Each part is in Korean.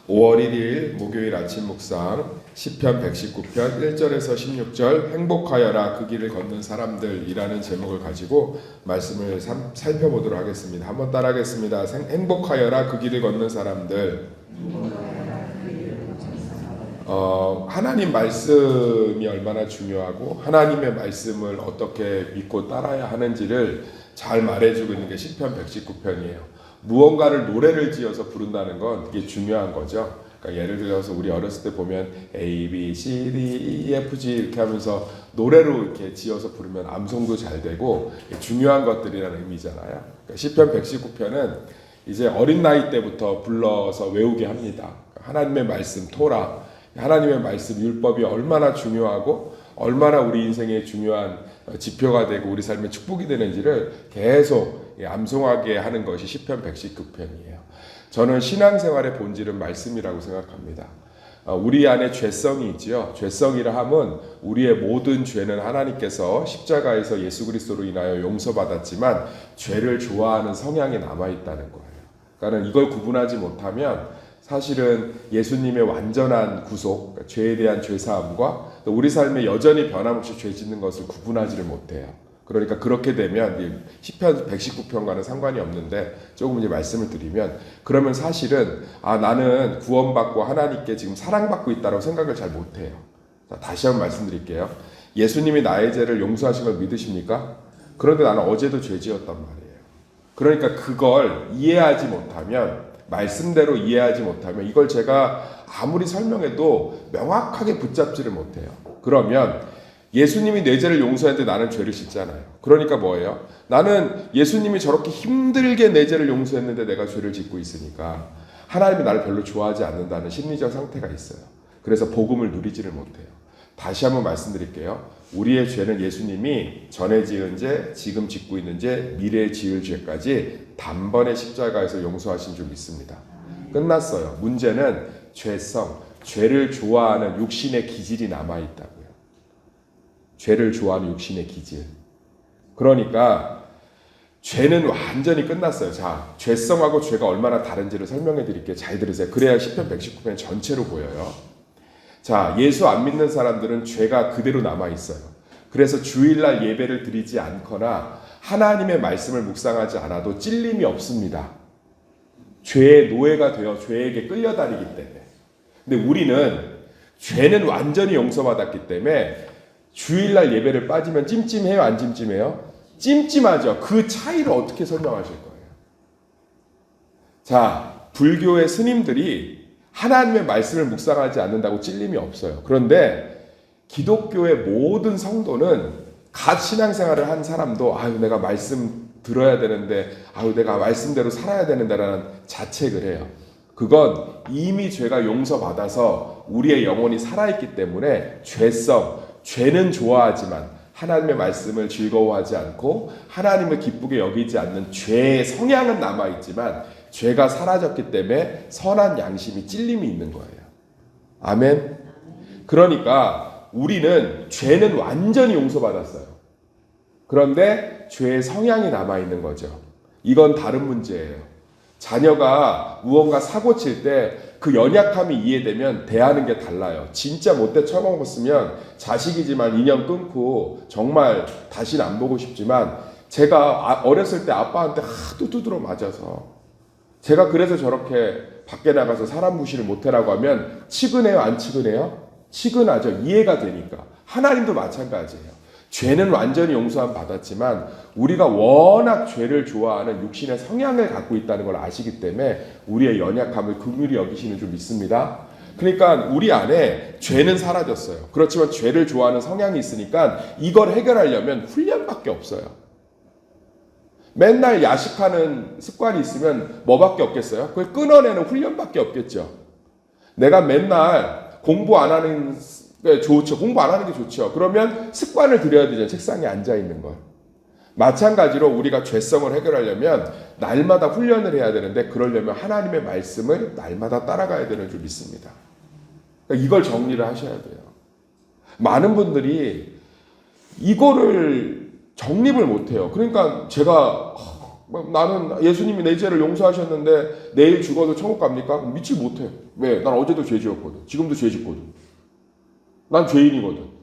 5월 1일 목요일 아침 묵상 시편 119편 1절에서 16절 행복하여라 그 길을 걷는 사람들이라는 제목을 가지고 말씀을 살펴보도록 하겠습니다. 한번 따라하겠습니다. 행복하여라 그 길을 걷는 사람들. 하나님 말씀이 얼마나 중요하고 하나님의 말씀을 어떻게 믿고 따라야 하는지를 잘 말해주고 있는 게 시편 119편이에요. 무언가를 노래를 지어서 부른다는 건 되게 중요한 거죠. 그러니까 예를 들어서 우리 어렸을 때 보면 A, B, C, D, E, F, G 이렇게 하면서 노래로 이렇게 지어서 부르면 암송도 잘 되고 중요한 것들이라는 의미잖아요. 그러니까 시편 119편은 이제 어린 나이 때부터 불러서 외우게 합니다. 하나님의 말씀 토라, 하나님의 말씀 율법이 얼마나 중요하고 얼마나 우리 인생에 중요한 지표가 되고 우리 삶의 축복이 되는지를 계속 암송하게 하는 것이 시편 119편이에요. 저는 신앙생활의 본질은 말씀이라고 생각합니다. 우리 안에 죄성이 있지요. 죄성이라 함은 우리의 모든 죄는 하나님께서 십자가에서 예수 그리스도로 인하여 용서받았지만 죄를 좋아하는 성향이 남아있다는 거예요. 그러니까 이걸 구분하지 못하면 사실은 예수님의 완전한 구속, 그러니까 죄에 대한 죄사함과 또 우리 삶에 여전히 변함없이 죄 짓는 것을 구분하지를 못해요. 그러니까 그렇게 되면 시편 119편과는 상관이 없는데 조금 이제 말씀을 드리면 그러면 사실은 나는 구원받고 하나님께 지금 사랑받고 있다고 생각을 잘 못해요. 자, 다시 한번 말씀드릴게요. 예수님이 나의 죄를 용서하신 걸 믿으십니까? 그런데 나는 어제도 죄 지었단 말이에요. 그러니까 그걸 이해하지 못하면 말씀대로 이해하지 못하면 이걸 제가 아무리 설명해도 명확하게 붙잡지를 못해요. 그러면 예수님이 내 죄를 용서했는데 나는 죄를 짓잖아요. 그러니까 뭐예요? 나는 예수님이 저렇게 힘들게 내 죄를 용서했는데 내가 죄를 짓고 있으니까 하나님이 나를 별로 좋아하지 않는다는 심리적 상태가 있어요. 그래서 복음을 누리지를 못해요. 다시 한번 말씀드릴게요. 우리의 죄는 예수님이 전에 지은 죄, 지금 짓고 있는 죄, 미래에 지을 죄까지 단번에 십자가에서 용서하신 줄 믿습니다. 끝났어요. 문제는 죄성, 죄를 좋아하는 육신의 기질이 남아있다고요. 죄를 좋아하는 육신의 기질. 그러니까 죄는 완전히 끝났어요. 자, 죄성하고 죄가 얼마나 다른지를 설명해 드릴게요. 잘 들으세요. 그래야 시편 119편 전체로 보여요. 자, 예수 안 믿는 사람들은 죄가 그대로 남아있어요. 그래서 주일날 예배를 드리지 않거나 하나님의 말씀을 묵상하지 않아도 찔림이 없습니다. 죄의 노예가 되어 죄에게 끌려다니기 때문에. 근데 우리는 죄는 완전히 용서받았기 때문에 주일날 예배를 빠지면 찜찜해요? 안 찜찜해요? 찜찜하죠. 그 차이를 어떻게 설명하실 거예요? 자, 불교의 스님들이 하나님의 말씀을 묵상하지 않는다고 찔림이 없어요. 그런데 기독교의 모든 성도는 갓 신앙생활을 한 사람도 내가 말씀 들어야 되는데 내가 말씀대로 살아야 되는데라는 자책을 해요. 그건 이미 죄가 용서받아서 우리의 영혼이 살아있기 때문에 죄는 좋아하지만 하나님의 말씀을 즐거워하지 않고 하나님을 기쁘게 여기지 않는 죄의 성향은 남아있지만 죄가 사라졌기 때문에 선한 양심이 찔림이 있는 거예요. 아멘. 그러니까 우리는 죄는 완전히 용서받았어요. 그런데 죄의 성향이 남아있는 거죠. 이건 다른 문제예요. 자녀가 무언가 사고 칠 때 그 연약함이 이해되면 대하는 게 달라요. 진짜 못돼 처먹었으면 자식이지만 인연 끊고 정말 다시는 안 보고 싶지만 제가 어렸을 때 아빠한테 하도 두드러 맞아서 제가 그래서 저렇게 밖에 나가서 사람 무시를 못해라고 하면 치근해요? 안 치근해요? 치근하죠. 이해가 되니까. 하나님도 마찬가지예요. 죄는 완전히 용서함 받았지만 우리가 워낙 죄를 좋아하는 육신의 성향을 갖고 있다는 걸 아시기 때문에 우리의 연약함을 긍휼히 여기시는 줄 믿습니다. 그러니까 우리 안에 죄는 사라졌어요. 그렇지만 죄를 좋아하는 성향이 있으니까 이걸 해결하려면 훈련밖에 없어요. 맨날 야식하는 습관이 있으면 뭐밖에 없겠어요? 그걸 끊어내는 훈련밖에 없겠죠. 내가 맨날 공부 안 하는 게 좋죠. 공부 안 하는 게 좋죠. 그러면 습관을 들여야 되죠. 책상에 앉아 있는 걸. 마찬가지로 우리가 죄성을 해결하려면 날마다 훈련을 해야 되는데 그러려면 하나님의 말씀을 날마다 따라가야 되는 줄 믿습니다. 그러니까 이걸 정리를 하셔야 돼요. 많은 분들이 이거를 정립을 못해요. 그러니까 제가 나는 예수님이 내 죄를 용서하셨는데 내일 죽어도 천국 갑니까? 믿지 못해. 왜? 난 어제도 죄 지었거든. 지금도 죄 짓거든. 난 죄인이거든.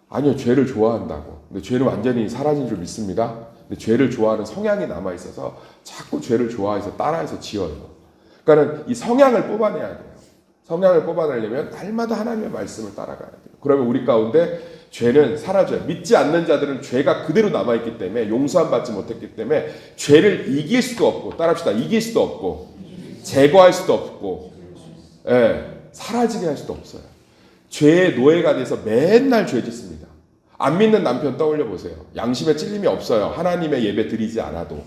아니요, 죄를 좋아한다고. 근데 죄는 완전히 사라진 줄 믿습니다. 근데 죄를 좋아하는 성향이 남아있어서 자꾸 죄를 좋아해서 따라해서 지어요. 그러니까는 이 성향을 뽑아내야 돼요. 성향을 뽑아내려면 날마다 하나님의 말씀을 따라가야 돼요. 그러면 우리 가운데 죄는 사라져요. 믿지 않는 자들은 죄가 그대로 남아있기 때문에 용서함 받지 못했기 때문에 죄를 이길 수도 없고, 따라합시다. 이길 수도 없고, 제거할 수도 없고, 사라지게 할 수도 없어요. 죄의 노예가 돼서 맨날 죄 짓습니다. 안 믿는 남편 떠올려 보세요. 양심에 찔림이 없어요. 하나님의 예배 드리지 않아도.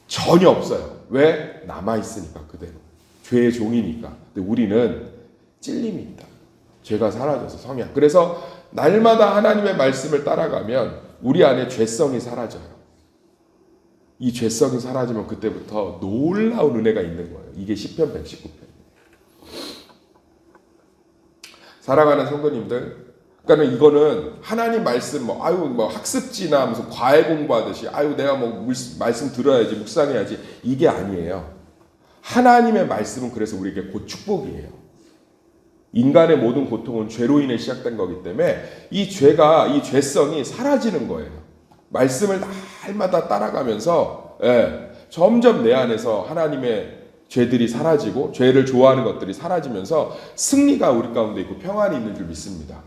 전혀 없어요. 왜? 남아있으니까 그대로. 죄의 종이니까. 근데 우리는 찔림이 있다. 죄가 사라져서 성향. 그래서 날마다 하나님의 말씀을 따라가면 우리 안에 죄성이 사라져요. 이 죄성이 사라지면 그때부터 놀라운 은혜가 있는 거예요. 이게 시편 119편. 사랑하는 성도님들, 그러니까 이거는 하나님 말씀 학습지나 무슨 과외 공부하듯이 내가 말씀 들어야지 묵상해야지 이게 아니에요. 하나님의 말씀은 그래서 우리에게 곧 축복이에요. 인간의 모든 고통은 죄로 인해 시작된 거기 때문에 이 죄성이 사라지는 거예요. 말씀을 날마다 따라가면서 점점 내 안에서 하나님의 죄들이 사라지고 죄를 좋아하는 것들이 사라지면서 승리가 우리 가운데 있고 평안이 있는 줄 믿습니다.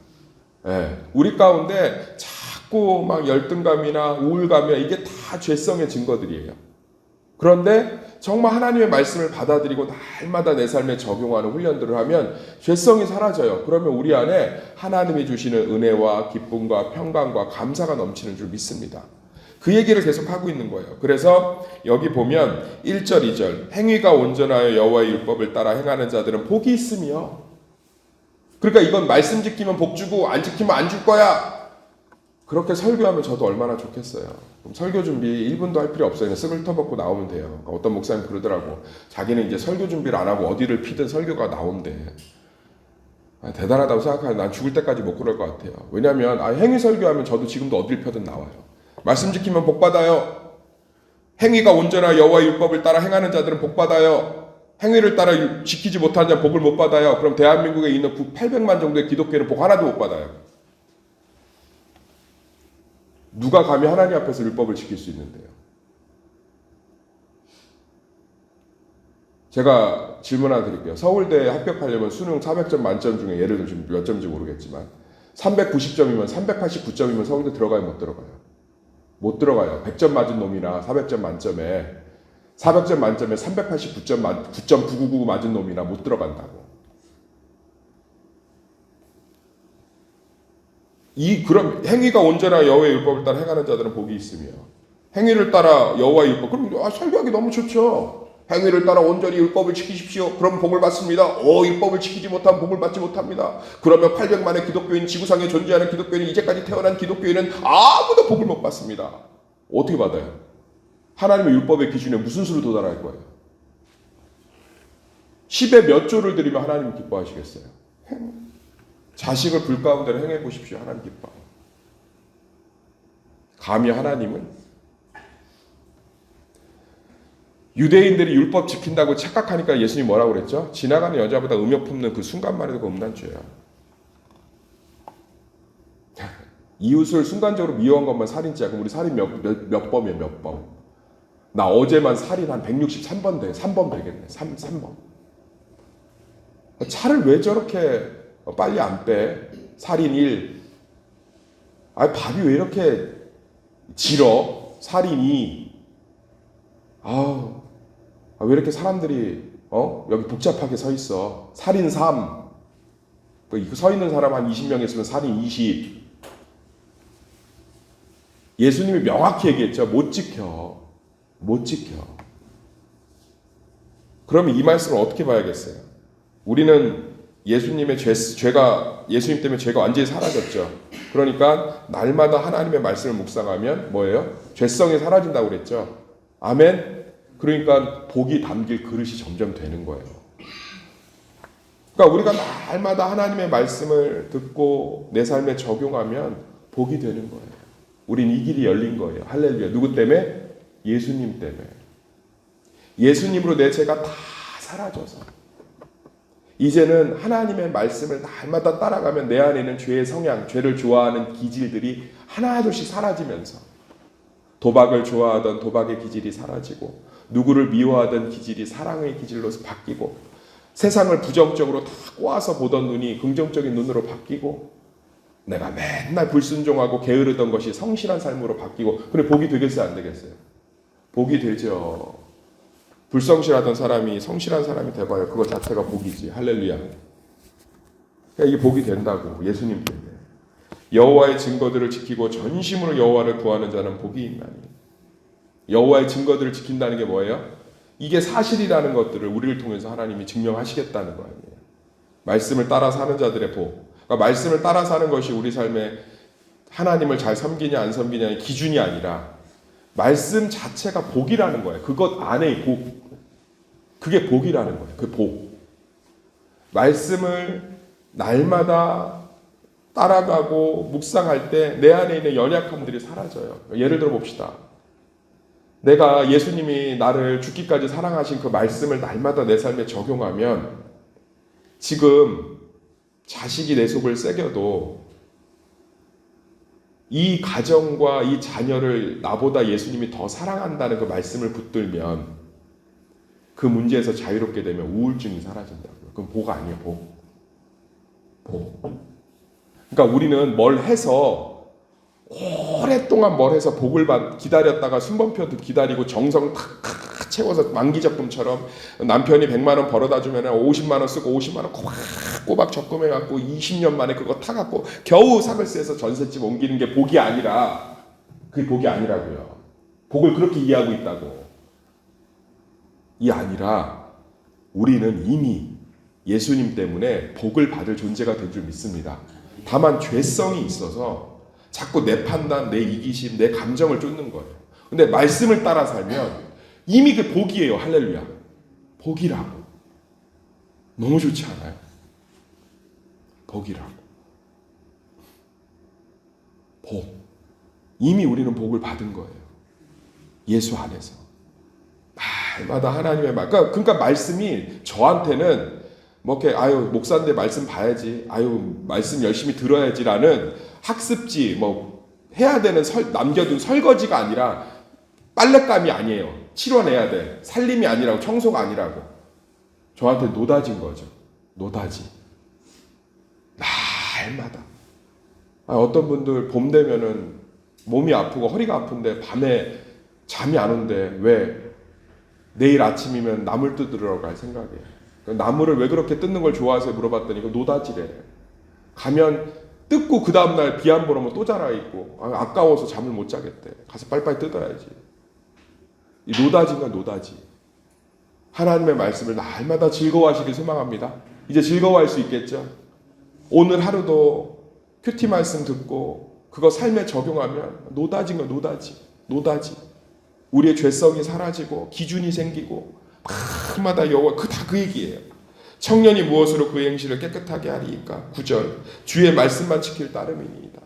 우리 가운데 자꾸 열등감이나 우울감이나 이게 다 죄성의 증거들이에요. 그런데 정말 하나님의 말씀을 받아들이고 날마다 내 삶에 적용하는 훈련들을 하면 죄성이 사라져요. 그러면 우리 안에 하나님이 주시는 은혜와 기쁨과 평강과 감사가 넘치는 줄 믿습니다. 그 얘기를 계속 하고 있는 거예요. 그래서 여기 보면 1절, 2절 행위가 온전하여 여호와의 율법을 따라 행하는 자들은 복이 있으며, 그러니까 이건 말씀 지키면 복 주고 안 지키면 안 줄 거야. 그렇게 설교하면 저도 얼마나 좋겠어요. 그럼 설교 준비 1분도 할 필요 없어요. 그냥 쓱을 터먹고 나오면 돼요. 그러니까 어떤 목사님 그러더라고. 자기는 이제 설교 준비를 안 하고 어디를 피든 설교가 나온대. 대단하다고 생각하는데 난 죽을 때까지 못 그럴 것 같아요. 왜냐하면 행위 설교하면 저도 지금도 어딜 펴든 나와요. 말씀 지키면 복 받아요. 행위가 온전한 여호와의 율법을 따라 행하는 자들은 복 받아요. 행위를 따라 지키지 못하는 자는 복을 못 받아요. 그럼 대한민국에 있는 800만 정도의 기독교는 복 하나도 못 받아요. 누가 감히 하나님 앞에서 율법을 지킬 수 있는데요? 제가 질문 하나 드릴게요. 서울대에 합격하려면 수능 400점 만점 중에 예를 들면 몇 점인지 모르겠지만 390점이면 389점이면 서울대 들어가요? 못 들어가요? 못 들어가요. 100점 맞은 놈이나 400점 만점에 389점 9.999 맞은 놈이나 못 들어간다고. 그럼 행위가 온전한 여호와의 율법을 따라 행하는 자들은 복이 있으며, 행위를 따라 여호와의 율법, 그럼 설교하기 너무 좋죠. 행위를 따라 온전히 율법을 지키십시오. 그럼 복을 받습니다. 율법을 지키지 못하면 복을 받지 못합니다. 그러면 800만의 기독교인, 지구상에 존재하는 기독교인, 이제까지 태어난 기독교인은 아무도 복을 못 받습니다. 어떻게 받아요? 하나님의 율법의 기준에 무슨 수로 도달할 거예요? 10에 몇 조를 드리면 하나님 기뻐하시겠어요? 자식을 불 가운데로 행해 보십시오. 하나님 기뻐요. 감히 하나님은 유대인들이 율법 지킨다고 착각하니까 예수님이 뭐라고 그랬죠? 지나가는 여자보다 음욕 품는 그 순간만 해도 그 음란죄야. 이웃을 순간적으로 미워한 것만 살인죄야. 그럼 우리 살인 몇 범이에요? 몇 범? 나 어제만 살인 한 163번 돼. 3번 되겠네. 3번. 차를 왜 저렇게 빨리 안 빼? 살인 1. 밥이 왜 이렇게 질어? 살인 2. 왜 이렇게 사람들이 여기 복잡하게 서 있어? 살인 3. 서 있는 사람 한 20명 있으면 살인 20. 예수님이 명확히 얘기했죠. 못 지켜. 그러면 이 말씀을 어떻게 봐야겠어요? 우리는 예수님의 죄가 예수님 때문에 죄가 완전히 사라졌죠. 그러니까 날마다 하나님의 말씀을 묵상하면 뭐예요? 죄성이 사라진다고 그랬죠. 아멘. 그러니까 복이 담길 그릇이 점점 되는 거예요. 그러니까 우리가 날마다 하나님의 말씀을 듣고 내 삶에 적용하면 복이 되는 거예요. 우린 이 길이 열린 거예요. 할렐루야. 누구 때문에? 예수님 때문에. 예수님으로 내 죄가 다 사라져서 이제는 하나님의 말씀을 날마다 따라가면 내 안에 있는 죄의 성향, 죄를 좋아하는 기질들이 하나둘씩 사라지면서 도박을 좋아하던 도박의 기질이 사라지고 누구를 미워하던 기질이 사랑의 기질로 바뀌고 세상을 부정적으로 다 꼬아서 보던 눈이 긍정적인 눈으로 바뀌고 내가 맨날 불순종하고 게으르던 것이 성실한 삶으로 바뀌고 그래 복이 되겠어요? 안 되겠어요? 복이 되죠. 불성실하던 사람이 성실한 사람이 돼봐요. 그거 자체가 복이지. 할렐루야. 그러니까 이게 복이 된다고. 예수님 때문에. 여호와의 증거들을 지키고 전심으로 여호와를 구하는 자는 복이 있나니. 여호와의 증거들을 지킨다는 게 뭐예요? 이게 사실이라는 것들을 우리를 통해서 하나님이 증명하시겠다는 거 아니에요. 말씀을 따라 사는 자들의 복. 그러니까 말씀을 따라 사는 것이 우리 삶에 하나님을 잘 섬기냐 안 섬기냐의 기준이 아니라 말씀 자체가 복이라는 거예요. 그것 안에 복. 그게 복이라는 거예요. 그 복. 말씀을 날마다 따라가고 묵상할 때 내 안에 있는 연약함들이 사라져요. 예를 들어 봅시다. 내가 예수님이 나를 죽기까지 사랑하신 그 말씀을 날마다 내 삶에 적용하면 지금 자식이 내 속을 새겨도 이 가정과 이 자녀를 나보다 예수님이 더 사랑한다는 그 말씀을 붙들면 그 문제에서 자유롭게 되면 우울증이 사라진다고요. 그건 복 아니에요. 복. 그러니까 우리는 뭘 해서 오랫동안 뭘 해서 복을 기다렸다가 순번표도 기다리고 정성 탁 채워서 만기적금처럼 남편이 100만 원 벌어다 주면 50만 원 쓰고 50만 원 꼬박 적금해갖고 20년 만에 그거 타갖고 겨우 사글세에서 전셋집 옮기는 게 복이 아니라 그게 복이 아니라고요. 복을 그렇게 이해하고 있다고. 이 아니라 우리는 이미 예수님 때문에 복을 받을 존재가 된 줄 믿습니다. 다만 죄성이 있어서 자꾸 내 판단, 내 이기심, 내 감정을 쫓는 거예요. 근데 말씀을 따라 살면 이미 그 복이에요. 할렐루야. 복이라고. 너무 좋지 않아요? 복이라고. 복. 이미 우리는 복을 받은 거예요. 예수 안에서. 날마다 하나님의 말. 그러니까 말씀이 저한테는 뭐 이렇게 목사인데 말씀 봐야지. 말씀 열심히 들어야지라는 학습지 뭐 해야 되는 남겨둔 설거지가 아니라 빨랫감이 아니에요. 치러내야 돼. 살림이 아니라고 청소가 아니라고. 저한테 노다진 거죠. 노다지. 날마다. 어떤 분들 봄 되면은 몸이 아프고 허리가 아픈데 밤에 잠이 안 온대. 왜? 내일 아침이면 나물 뜯으러 갈 생각이에요. 나물을 왜 그렇게 뜯는 걸 좋아하세요? 물어봤더니 그 노다지래. 가면 뜯고 그 다음날 비 안 보러 오면 또 자라있고 아까워서 잠을 못 자겠대. 가서 빨리빨리 뜯어야지. 이 노다지인가 노다지. 하나님의 말씀을 날마다 즐거워하시길 소망합니다. 이제 즐거워할 수 있겠죠? 오늘 하루도 큐티 말씀 듣고 그거 삶에 적용하면 노다지인가 노다지. 노다지. 우리의 죄성이 사라지고 기준이 생기고 밤마다 여호와 그 얘기예요. 청년이 무엇으로 그의 행실을 깨끗하게 하리이까? 9절 주의 말씀만 지킬 따름이니이다.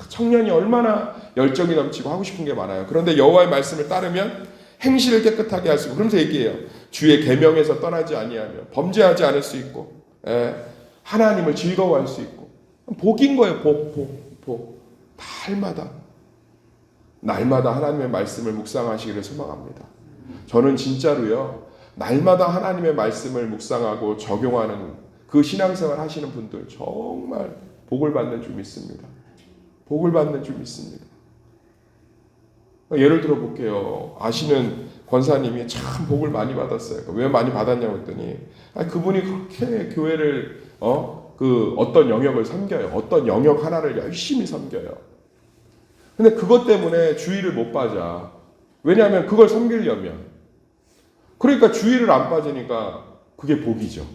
청년이 얼마나 열정이 넘치고 하고 싶은 게 많아요. 그런데 여호와의 말씀을 따르면 행실을 깨끗하게 할 수 있고 그러면서 얘기해요. 주의 계명에서 떠나지 아니하며 범죄하지 않을 수 있고 하나님을 즐거워할 수 있고 복인 거예요. 복. 날마다 하나님의 말씀을 묵상하시기를 소망합니다. 저는 진짜로요. 날마다 하나님의 말씀을 묵상하고 적용하는 그 신앙생활 하시는 분들 정말 복을 받는 줄 믿습니다. 복을 받는 줄 믿습니다. 예를 들어 볼게요. 아시는 권사님이 참 복을 많이 받았어요. 왜 많이 받았냐고 했더니 그분이 그렇게 교회를 어떤 영역을 섬겨요. 어떤 영역 하나를 열심히 섬겨요. 근데 그것 때문에 주의를 못 빠져. 왜냐하면 그걸 섬기려면. 그러니까 주의를 안 빠지니까 그게 복이죠.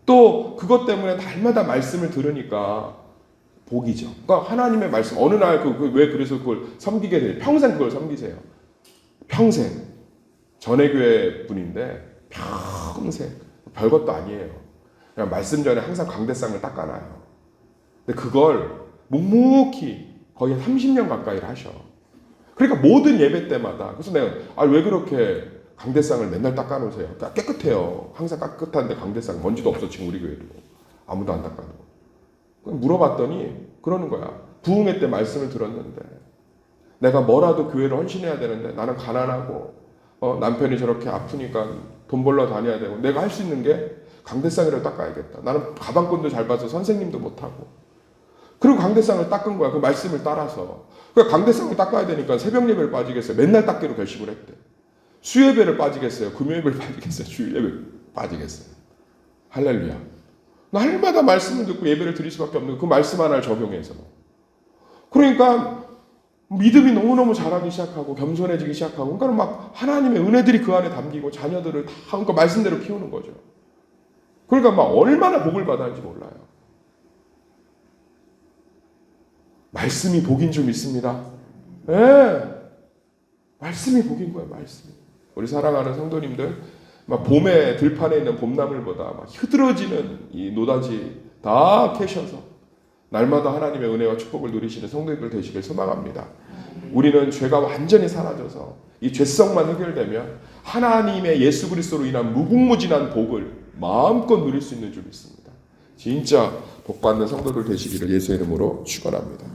또 그것 때문에 날마다 말씀을 들으니까 복이죠. 그러니까 하나님의 말씀 어느 날 왜 그래서 그걸 섬기게 돼요? 평생 그걸 섬기세요. 평생. 전해교회 분인데 평생 별것도 아니에요. 그냥 말씀 전에 항상 강대상을 닦아놔요. 근데 그걸 묵묵히 거의 30년 가까이를 하셔. 그러니까 모든 예배 때마다 그래서 내가 왜 그렇게 강대상을 맨날 닦아놓으세요? 깨끗해요. 항상 깨끗한데 강대상 먼지도 없어 지금 우리 교회도 아무도 안 닦아놓고. 물어봤더니 그러는 거야. 부흥회 때 말씀을 들었는데 내가 뭐라도 교회를 헌신해야 되는데 나는 가난하고 남편이 저렇게 아프니까 돈 벌러 다녀야 되고 내가 할 수 있는 게 강대상이라도 닦아야겠다. 나는 가방끈도 잘 봐서 선생님도 못하고 그리고 강대상을 닦은 거야. 그 말씀을 따라서. 그러니까 강대상을 닦아야 되니까 새벽 예배를 빠지겠어요. 맨날 닦기로 결심을 했대. 수예배를 빠지겠어요. 금요예배를 빠지겠어요. 주일예배를 빠지겠어요. 할렐루야. 날마다 말씀을 듣고 예배를 드릴 수밖에 없는 그 말씀 하나를 적용해서. 그러니까 믿음이 너무너무 자라기 시작하고 겸손해지기 시작하고 그러니까 막 하나님의 은혜들이 그 안에 담기고 자녀들을 다 그러니까 말씀대로 키우는 거죠. 그러니까 막 얼마나 복을 받았는지 몰라요. 말씀이 복인 줄 믿습니다. 예. 말씀이 복인 거예요, 말씀이. 우리 사랑하는 성도님들, 막 봄에 들판에 있는 봄나물보다 막 흐드러지는 이 노다지 다 캐셔서 날마다 하나님의 은혜와 축복을 누리시는 성도님들 되시길 소망합니다. 우리는 죄가 완전히 사라져서 이 죄성만 해결되면 하나님의 예수 그리스도로 인한 무궁무진한 복을 마음껏 누릴 수 있는 줄 믿습니다. 진짜 복받는 성도들 되시기를 예수의 이름으로 축원합니다.